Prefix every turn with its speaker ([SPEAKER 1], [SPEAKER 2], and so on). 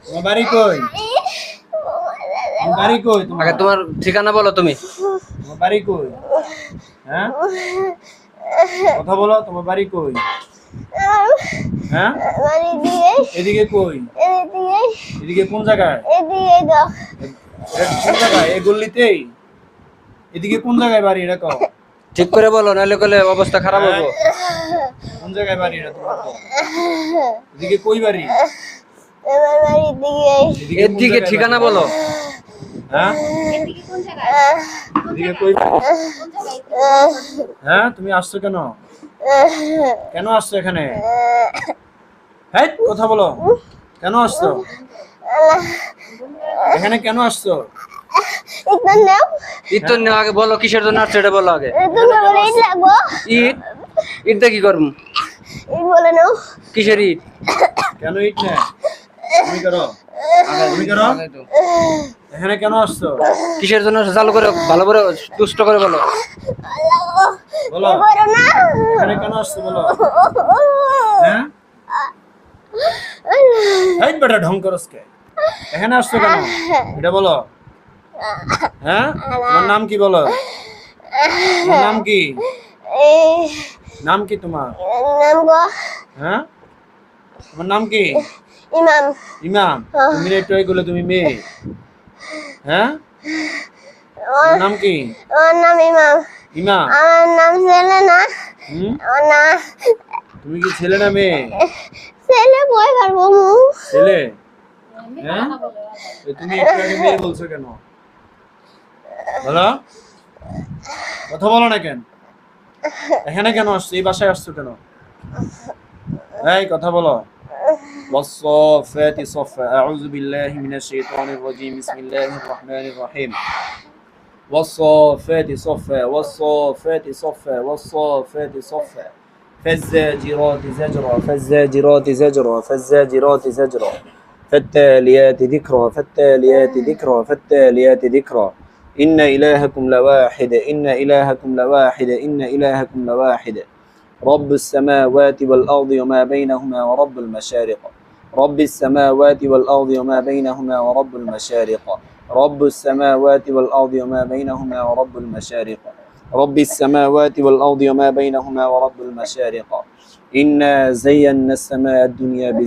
[SPEAKER 1] তোমার বাড়ি কই? তোমার বাড়ি কই?
[SPEAKER 2] আগে তোমার ঠিকানা বলো তুমি।
[SPEAKER 1] তোমার বাড়ি কই? হ্যাঁ, কথা বলো, তোমার বাড়ি কই? হ্যাঁ, এদিকে কই? এদিকে কোন জায়গায়? এটা কোন জায়গায়? এই গল্লিতেই? এদিকে কোন জায়গায় বাড়ি এটা কও?
[SPEAKER 2] ঠিক করে বলো, নাহলে কলে অবস্থা খারাপ হবো।
[SPEAKER 1] কোন জায়গায় বাড়ি এটা তোমার কও? এদিকে কই বাড়ি? এদিকে কোন
[SPEAKER 2] এদিকে
[SPEAKER 1] জায়গায়
[SPEAKER 2] ঠিকানা
[SPEAKER 1] বাড়ি?
[SPEAKER 2] বলো।
[SPEAKER 1] হ্যাঁ, এদিকে কই? হ্যাঁ, তুমি আসছো কেন? কেন আসছো এখানে? হ্যাঁ, কথা বলো, কেন আসছো এখানে? কেন আসছো?
[SPEAKER 2] ঈদ তো নেওয়া আগে বলো, কিসের জন্য আসছো এটা বলো আগে। ঈদ? ঈদটা কি করবো? কিসের ঈদ?
[SPEAKER 1] কেন ইট না? তুমি করো, তুমি করো। এখানে কেন আসছো?
[SPEAKER 2] কিসের জন্য আসছো? চালু করে ভালো করে দুষ্ট করে বলো।
[SPEAKER 1] বলো, এখানে কেন আসছো বলো। হ্যাঁ, এই বেটা ঢং করস কে? এখানে আসছো কেন এটা বলো। হ্যাঁ, তোমার নাম কি বলো? তোমার নাম কি? নাম কি তোমার? হ্যাঁ, তোমার নাম কি? ইমাম। তুমি একটু এগুলো, তুমি মেয়ে। হ্যাঁ, তোমার নাম কি? ইমাম। হুম, তুমি কি ছেলে না মেয়ে? ছেলে। হ্যাঁ, তো তুমি একটু আগে মেয়ে বলছো কেন? বলো, কথা বলো না কেন? এখানে কেন আসছো? এই বাসায় আসছো কেন? এই কথা বলো। والصافات صفا أعوذ بالله من الشيطان الرجيم بسم الله الرحمن الرحيم والصافات صفا والصافات صفا والصافات صفا فالزاجرات زجرا فالزاجرات زجرا فالزاجرات زجرا فالتاليات ذكرا فالتاليات ذكرا فالتاليات ذكرا إن إلهكم لواحد إن إلهكم لواحد إن إلهكم لواحد رب السماوات والأرض وما بينهما ورب المشارق رب السماوات والأرض وما بينهما ورب المشارق رب السماوات والأرض وما بينهما ورب المشارق رب السماوات والأرض وما بينهما ورب المشارق إنا زينا السماء الدنيا بزينة